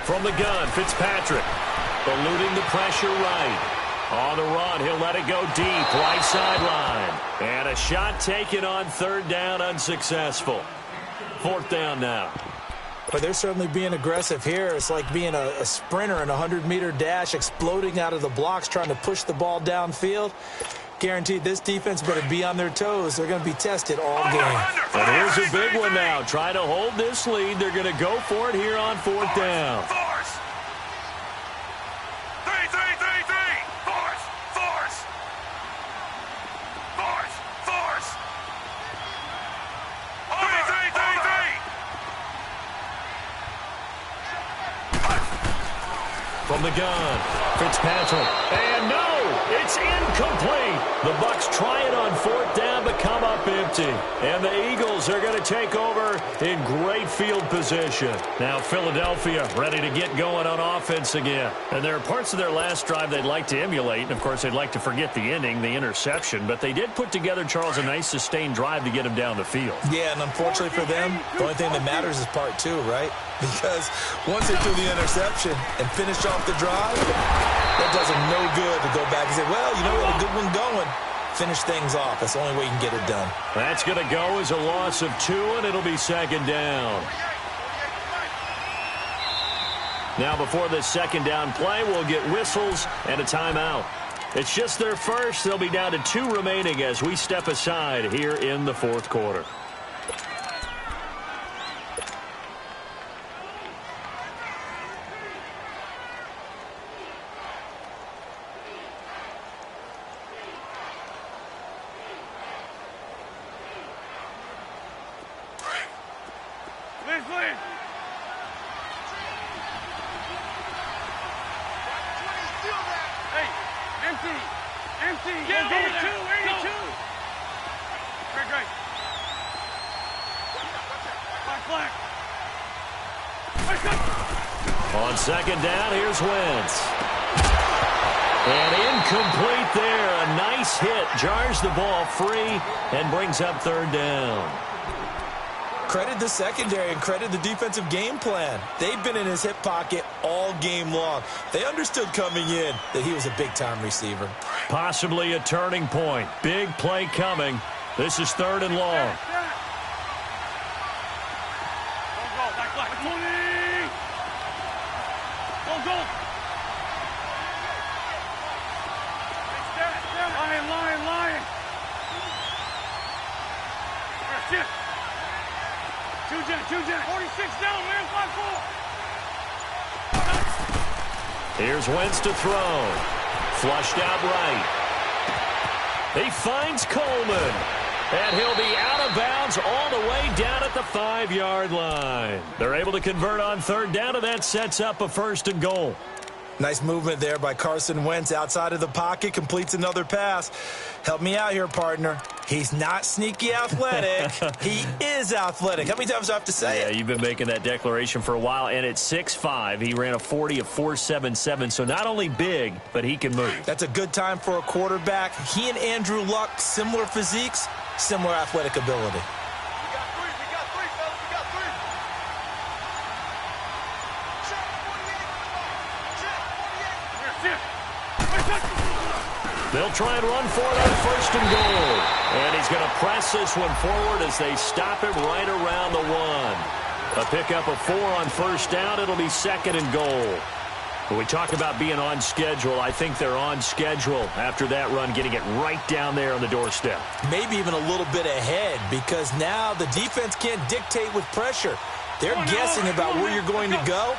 From the gun, Fitzpatrick, eluding the pressure right. On the run, he'll let it go deep, right sideline. And a shot taken on third down, unsuccessful. Fourth down now. But they're certainly being aggressive here. It's like being a sprinter in a 100-meter dash, exploding out of the blocks, trying to push the ball downfield. Guaranteed this defense better be on their toes. They're going to be tested all game. And here's a big one now. Try to hold this lead. They're going to go for it here on fourth down. Force! 3, 3, 3, 3! Force! Force! Force! Force! 3, 3, 3, 3! From the gun, Fitzpatrick. And no, it's incomplete. The Bucs try it on fourth down, but come up empty. And the Eagles are going to take over in great field position. Now Philadelphia ready to get going on offense again. And there are parts of their last drive they'd like to emulate. And, of course, they'd like to forget the ending, the interception. But they did put together, Charles, a nice sustained drive to get them down the field. Yeah, and unfortunately for them, the only thing that matters is part 2, right? Because once they threw the interception and finished off the drive, that does them no good to go back and say, well, you know, we had a good one going. Finish things off. That's the only way you can get it done. That's going to go as a loss of 2, and it'll be second down. Now, before this second down play, we'll get whistles and a timeout. It's just their first. They'll be down to 2 remaining as we step aside here in the fourth quarter. On second down, here's Wentz. And incomplete there. A nice hit. Jars the ball free and brings up third down. Credit the secondary and credit the defensive game plan. They've been in his hip pocket all game long. They understood coming in that he was a big-time receiver. Possibly a turning point. Big play coming. This is third and long. Here's Wentz to throw. Flushed out right. He finds Coleman. And he'll be out of bounds all the way down at the 5-yard line. They're able to convert on third down, and that sets up a first and goal. Nice movement there by Carson Wentz outside of the pocket, completes another pass. Help me out here, partner. He's not sneaky athletic. He is athletic. How many times do I have to say it? Yeah, you've been making that declaration for a while, and at 6'5", he ran a 40 of 4.77, so not only big, but he can move. That's a good time for a quarterback. He and Andrew Luck, similar physiques, similar athletic ability. They'll try and run for it on first and goal. And he's going to press this one forward as they stop him right around the 1. A pickup of 4 on first down. It'll be second and goal. When we talk about being on schedule, I think they're on schedule after that run, getting it right down there on the doorstep. Maybe even a little bit ahead, because now the defense can't dictate with pressure. They're guessing about where you're going to go.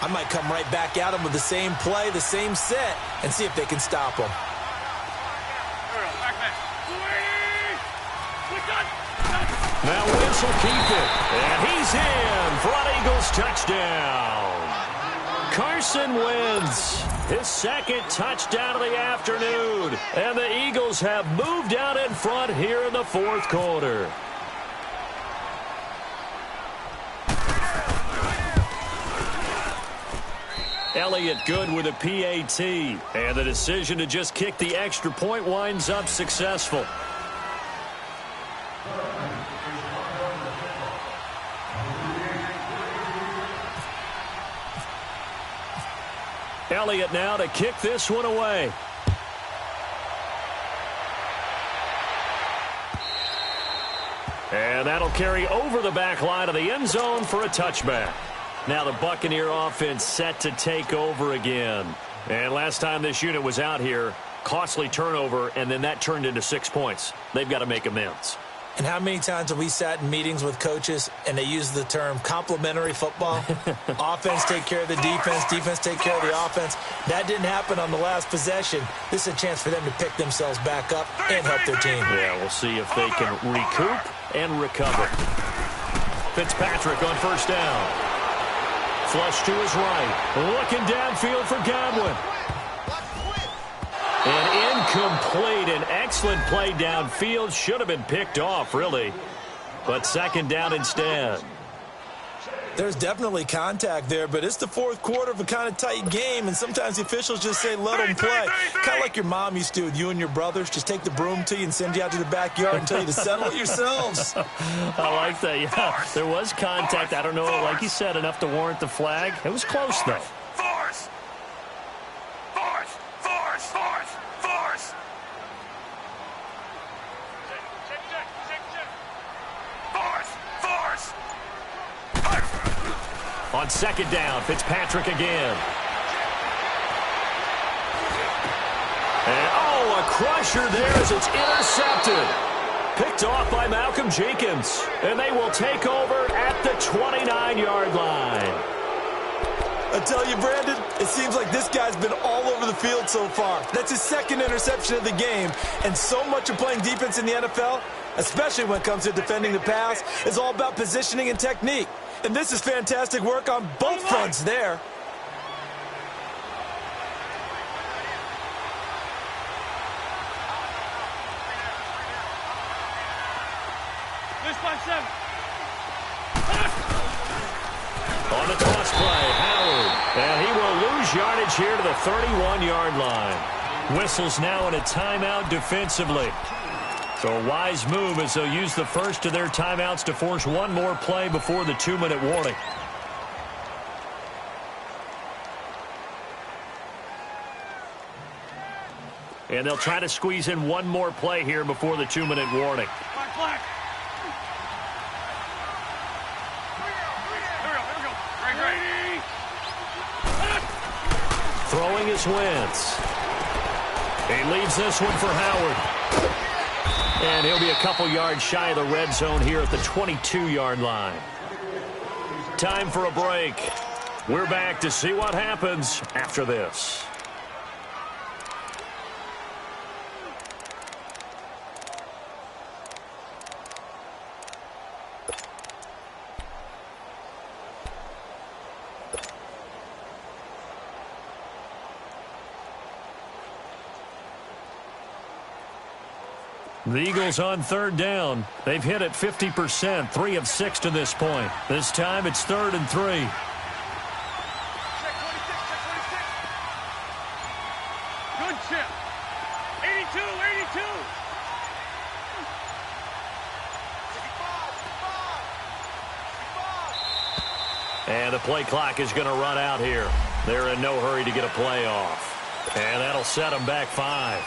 I might come right back at them with the same play, the same set, and see if they can stop them. Now Wentz will keep it, and he's in for an Eagles touchdown. Carson Wentz, his second touchdown of the afternoon, and the Eagles have moved out in front here in the fourth quarter. Elliott good with a PAT, and the decision to just kick the extra point winds up successful. Elliott now to kick this one away. And that'll carry over the back line of the end zone for a touchback. Now the Buccaneer offense set to take over again. And last time this unit was out here, costly turnover, and then that turned into 6 points. They've got to make amends. And how many times have we sat in meetings with coaches and they use the term complementary football? Offense take care of the defense, defense take care of the offense. That didn't happen on the last possession. This is a chance for them to pick themselves back up and help their team. Yeah, we'll see if they can recoup and recover. Fitzpatrick on first down. Flush to his right. Looking downfield for Godwin. And incomplete. An excellent play downfield. Should have been picked off, really. But second down instead. There's definitely contact there, but it's the fourth quarter of a kind of tight game, and sometimes the officials just say, let them play. Kind of like your mom used to with you and your brothers. Just take the broom to you and send you out to the backyard and tell you to settle it yourselves. I like that, yeah. There was contact. I don't know, like you said, enough to warrant the flag. It was close, though. Force! Force! Force! Force! Force! Force! Force! On second down, Fitzpatrick again. And, oh, a crusher there as it's intercepted. Picked off by Malcolm Jenkins. And they will take over at the 29-yard line. I tell you, Brandon, it seems like this guy's been all over the field so far. That's his second interception of the game. And so much of playing defense in the NFL, especially when it comes to defending the pass, is all about positioning and technique. And this is fantastic work on both fronts there. This by 7. On the toss play, Howard. And he will lose yardage here to the 31-yard line. Whistles now in a timeout defensively. So a wise move as they'll use the first of their timeouts to force one more play before the 2-minute warning. And they'll try to squeeze in one more play here before the 2-minute warning. Black. Great. Throwing is Wentz. He leaves this one for Howard. And he'll be a couple yards shy of the red zone here at the 22-yard line. Time for a break. We're back to see what happens after this. The Eagles on third down. They've hit it 50%, 3 of 6 to this point. This time it's 3rd and 3. Good chip. 82. And the play clock is going to run out here. They're in no hurry to get a play off. And that'll set them back 5.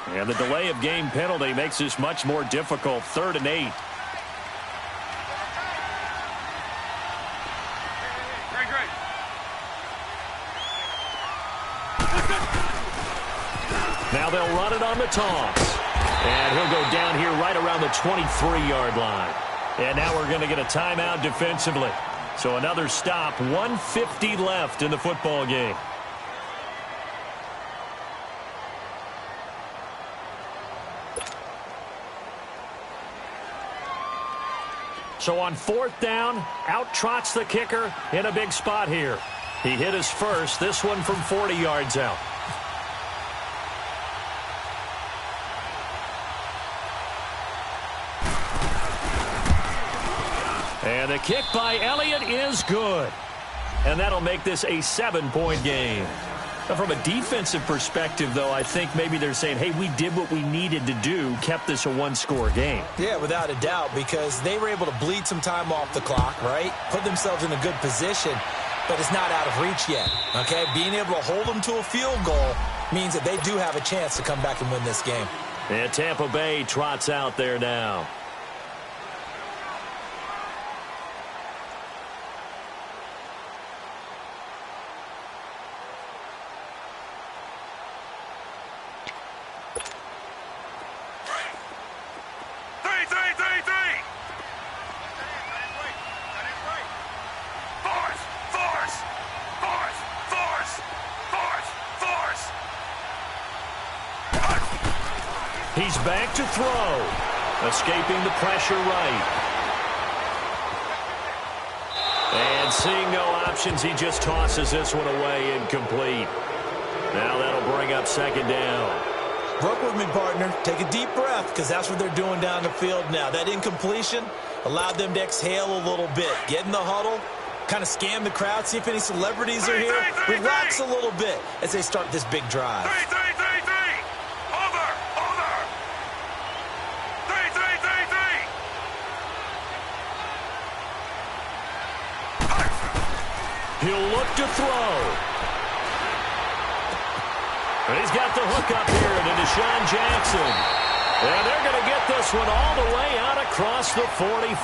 And the delay of game penalty makes this much more difficult. 3rd and 8. Great. Now they'll run it on the toss. And he'll go down here right around the 23-yard line. And now we're going to get a timeout defensively. So another stop, 1:50 left in the football game. So on 4th down, out trots the kicker in a big spot here. He hit his first, this one from 40 yards out. And the kick by Elliott is good. And that'll make this a 7-point game. Now, from a defensive perspective, though, I think maybe they're saying, hey, we did what we needed to do, kept this a 1-score game. Yeah, without a doubt, because they were able to bleed some time off the clock, right? Put themselves in a good position, but it's not out of reach yet, okay? Being able to hold them to a field goal means that they do have a chance to come back and win this game. And Tampa Bay trots out there now. He's back to throw. Escaping the pressure right. And seeing no options, he just tosses this one away incomplete. Now that'll bring up 2nd down. Work with me, partner. Take a deep breath, because that's what they're doing down the field now. That incompletion allowed them to exhale a little bit. Get in the huddle, kind of scan the crowd, see if any celebrities are here. Relax a little bit as they start this big drive. He'll look to throw. And he's got the hook up here to Deshaun Jackson. And they're going to get this one all the way out across the 45.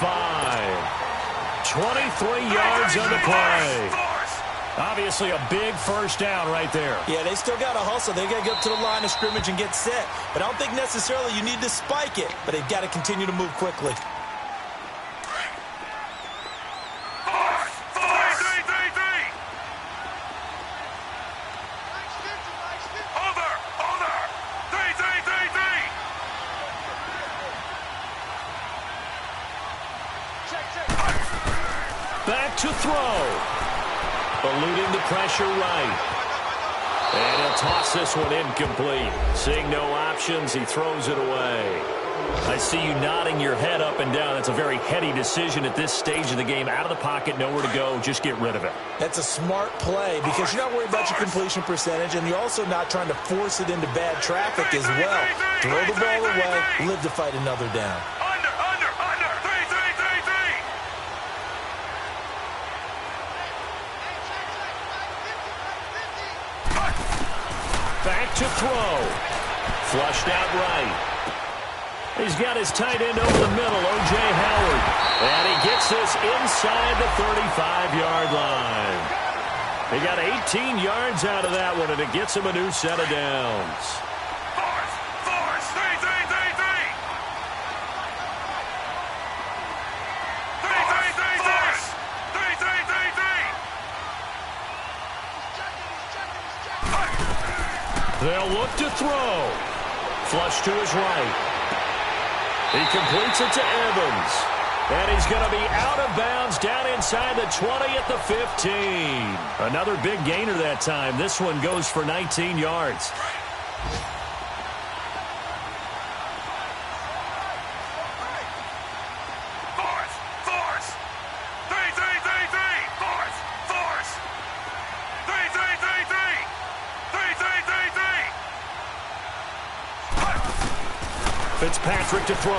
23 yards on the play. Obviously a big first down right there. Yeah, they still got to hustle. They got to get up to the line of scrimmage and get set. But I don't think necessarily you need to spike it. But they've got to continue to move quickly. Back to throw. Eluding the pressure right. And he'll toss this one incomplete. Seeing no options, he throws it away. I see you nodding your head up and down. That's a very heady decision at this stage of the game. Out of the pocket, nowhere to go. Just get rid of it. That's a smart play because you're not worried about your completion percentage, and you're also not trying to force it into bad traffic as well. Throw the ball away, live to fight another down. Back to throw. Flushed out right. He's got his tight end over the middle, O.J. Howard. And he gets this inside the 35-yard line. He got 18 yards out of that one, and it gets him a new set of downs. They'll look to throw. Flush to his right. He completes it to Evans. And he's going to be out of bounds down inside the 20 at the 15. Another big gainer that time. This one goes for 19 yards. Fitzpatrick to throw.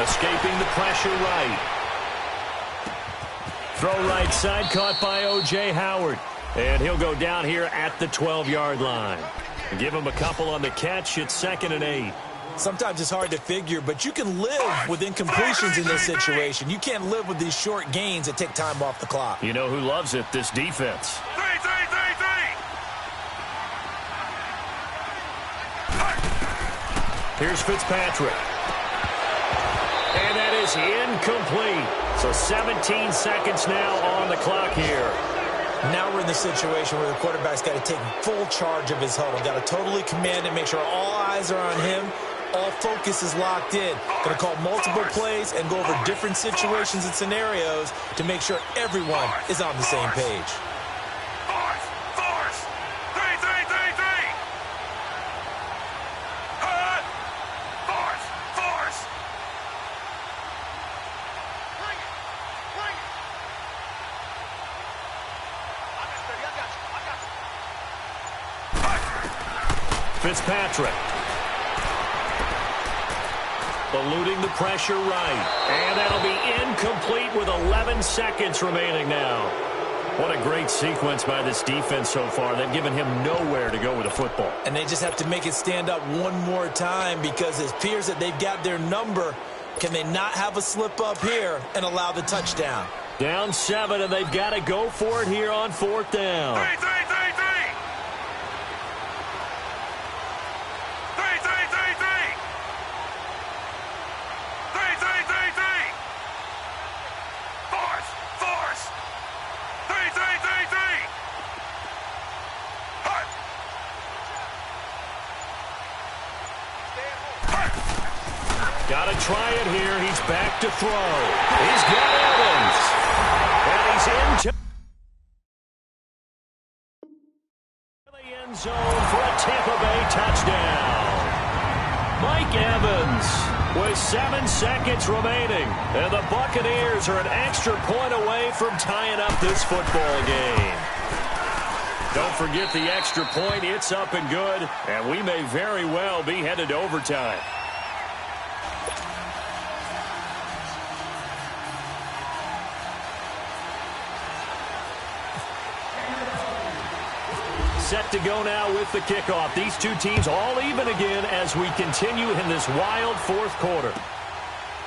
Escaping the pressure right. Throw right side caught by O.J. Howard. And he'll go down here at the 12-yard line. Give him a couple on the catch. It's 2nd and 8. Sometimes it's hard to figure, but you can live with incompletions in this situation. You can't live with these short gains that take time off the clock. You know who loves it? This defense. Here's Fitzpatrick. And that is incomplete. So 17 seconds now on the clock here. Now we're in the situation where the quarterback's got to take full charge of his huddle. Got to totally command it, make sure all eyes are on him. All focus is locked in. Going to call multiple plays and go over different situations and scenarios to make sure everyone is on the same page. Fitzpatrick. Eluding the pressure right. And that'll be incomplete with 11 seconds remaining now. What a great sequence by this defense so far. They've given him nowhere to go with the football. And they just have to make it stand up one more time because it appears that they've got their number. Can they not have a slip up here and allow the touchdown? Down 7, and they've got to go for it here on 4th down. Got to try it here. He's back to throw. He's got Evans. And he's into the end zone for a Tampa Bay touchdown. Mike Evans with 7 seconds remaining. And the Buccaneers are an extra point away from tying up this football game. Don't forget the extra point. It's up and good. And we may very well be headed to overtime. Set to go now with the kickoff. These two teams all even again as we continue in this wild 4th quarter.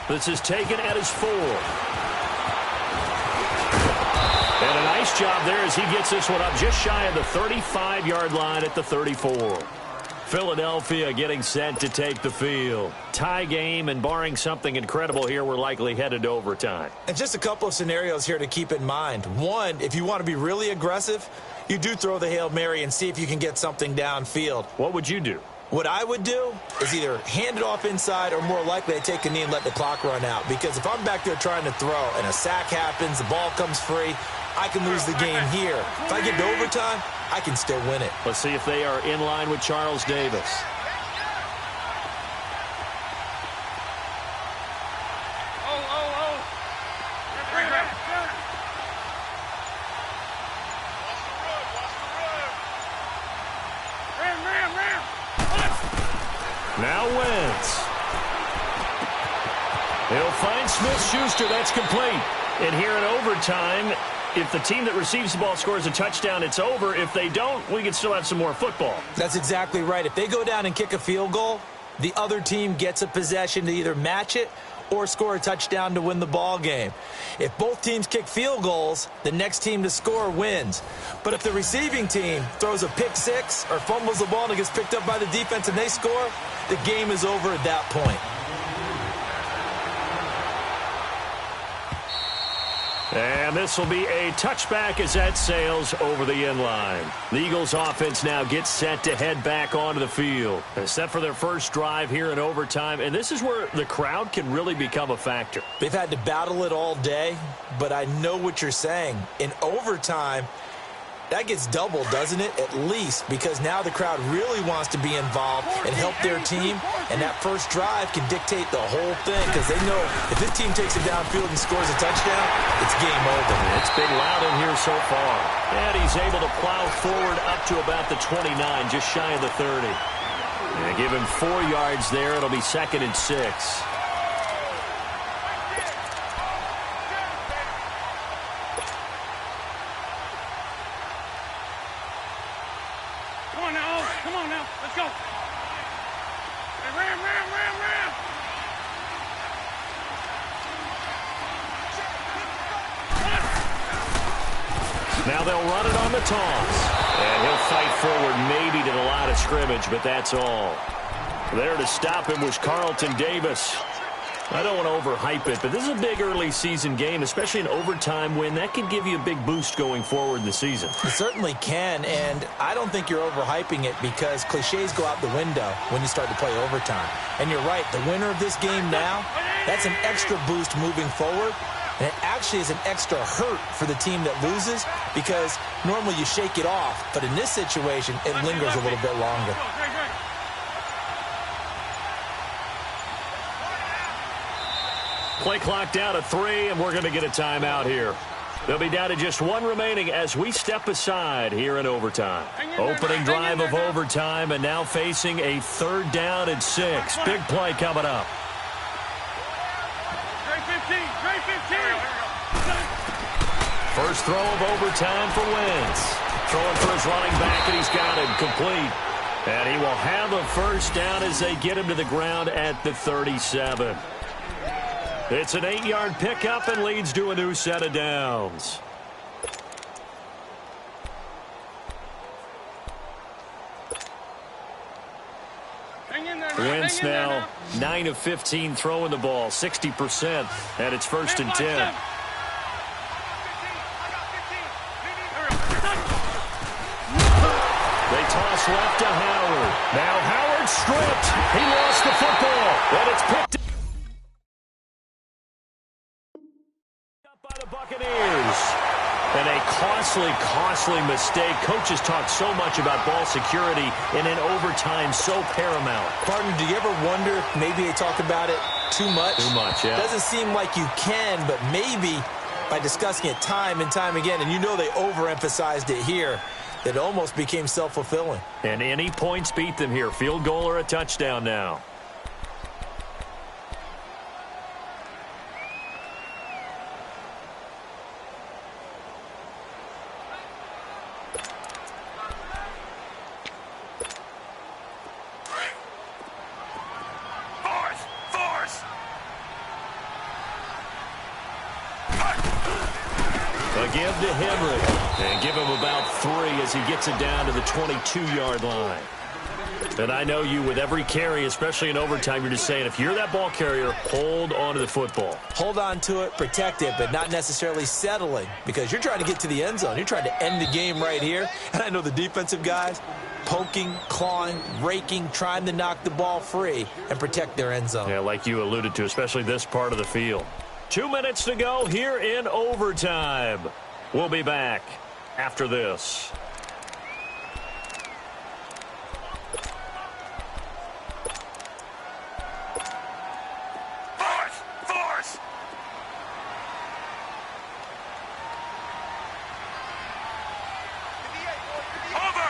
This is taken at his 4. And a nice job there as he gets this one up just shy of the 35-yard line at the 34. Philadelphia getting set to take the field. Tie game, and barring something incredible here, we're likely headed to overtime. And just a couple of scenarios here to keep in mind. One, if you want to be really aggressive, you do throw the Hail Mary and see if you can get something downfield. What would you do? What I would do is either hand it off inside or more likely I take a knee and let the clock run out. Because if I'm back there trying to throw and a sack happens, the ball comes free, I can lose the game here. If I get to overtime, I can still win it. Let's see if they are in line with Charles Davis. Now Wentz. He'll find Smith-Schuster. That's complete. And here in overtime, if the team that receives the ball scores a touchdown, it's over. If they don't, we can still have some more football. That's exactly right. If they go down and kick a field goal, the other team gets a possession to either match it or score a touchdown to win the ball game. If both teams kick field goals, the next team to score wins. But if the receiving team throws a pick six or fumbles the ball and it gets picked up by the defense and they score, the game is over at that point. And this will be a touchback as that sails over the end line. The Eagles offense now gets set to head back onto the field. They're set for their first drive here in overtime, and this is where the crowd can really become a factor. They've had to battle it all day, but I know what you're saying. In overtime, that gets doubled, doesn't it? At least, because now the crowd really wants to be involved and help their team, and that first drive can dictate the whole thing because they know if this team takes it downfield and scores a touchdown, it's game over. It's been loud in here so far. And he's able to plow forward up to about the 29, just shy of the 30. And give him 4 yards there. It'll be 2nd and 6. Come on now. Come on now. Let's go. Hey, ram. Now they'll run it on the toss. And he'll fight forward maybe to the line of scrimmage, but that's all. There to stop him was Carlton Davis. I don't want to overhype it, but this is a big early season game, especially an overtime win. That can give you a big boost going forward in the season. It certainly can, and I don't think you're overhyping it because cliches go out the window when you start to play overtime. And you're right, the winner of this game now, that's an extra boost moving forward. And it actually is an extra hurt for the team that loses because normally you shake it off. But in this situation, it lingers a little bit longer. Play clock down to 3, and we're going to get a timeout here. They'll be down to just 1 remaining as we step aside here in overtime. Opening drive of overtime, and now facing a 3rd down and 6. Big play coming up. First throw of overtime for Wentz. Throwing for his running back, and he's got him complete. And he will have a first down as they get him to the ground at the 37. It's an 8-yard pickup and leads to a new set of downs. Wentz now 9 of 15 throwing the ball, 60%, and it's 1st and 10. They toss left to Howard. Now Howard stripped. He lost the football, and it's picked up by the Buccaneers. And a costly mistake. Coaches talk so much about ball security and in overtime so paramount. Pardon, do you ever wonder if maybe they talk about it too much? Too much, yeah. Doesn't seem like you can, but maybe by discussing it time and time again, and you know they overemphasized it here, that it almost became self-fulfilling. And any points beat them here. Field goal or a touchdown now. Give to Henry, and give him about 3 as he gets it down to the 22-yard line. And I know you, with every carry, especially in overtime, you're just saying, if you're that ball carrier, hold on to the football. Hold on to it, protect it, but not necessarily settling, because you're trying to get to the end zone. You're trying to end the game right here. And I know the defensive guys poking, clawing, raking, trying to knock the ball free and protect their end zone. Yeah, like you alluded to, especially this part of the field. 2 minutes to go here in overtime. We'll be back after this. Force! Over!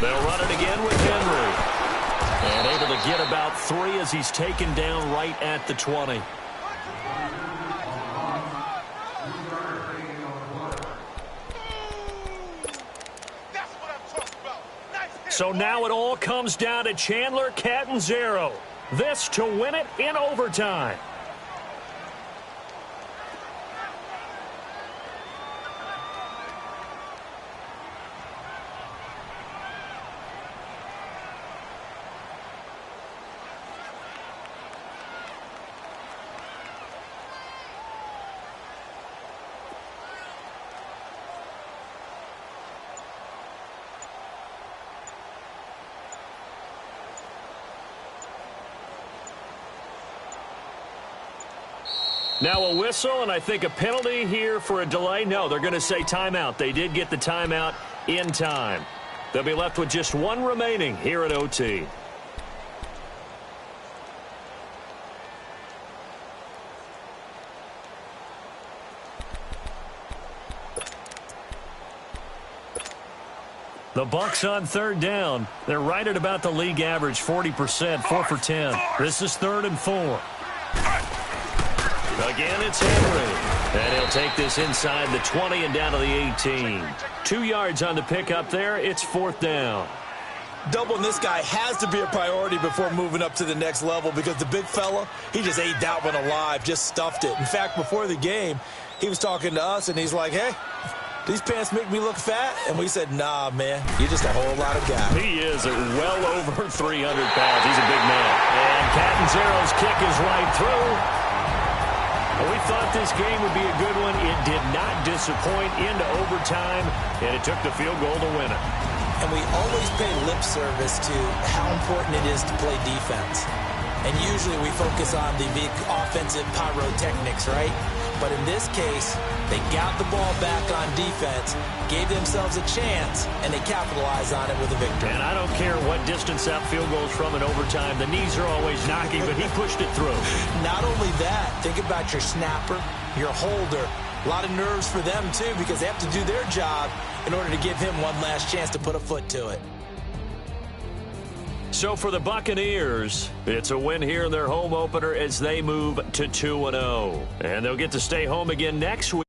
They'll run it again with Henry. And able to get about 3 as he's taken down right at the 20. So now it all comes down to Chandler Catanzaro. This to win it in overtime. Now a whistle, and I think a penalty here for a delay. No, they're going to say timeout. They did get the timeout in time. They'll be left with just 1 remaining here at OT. The Bucs on 3rd down. They're right at about the league average, 40%, 4 for 10. This is 3rd and 4. Again, it's Henry. And he'll take this inside the 20 and down to the 18. 2 yards on the pickup there. It's 4th down. Doubling this guy has to be a priority before moving up to the next level because the big fella, he just ate that one alive, just stuffed it. In fact, before the game, he was talking to us, and he's like, hey, these pants make me look fat? And we said, nah, man, you're just a whole lot of guy. He is well over 300 pounds. He's a big man. And Catanzaro's kick is right through. We thought this game would be a good one. It did not disappoint into overtime, and it took the field goal to win it. And we always pay lip service to how important it is to play defense. And usually we focus on the big offensive pyrotechnics, right? But in this case, they got the ball back on defense, gave themselves a chance, and they capitalized on it with a victory. And I don't care what distance that field goes from in overtime. The knees are always knocking, but he pushed it through. Not only that, think about your snapper, your holder. A lot of nerves for them, too, because they have to do their job in order to give him one last chance to put a foot to it. So for the Buccaneers, it's a win here in their home opener as they move to 2-0. And they'll get to stay home again next week.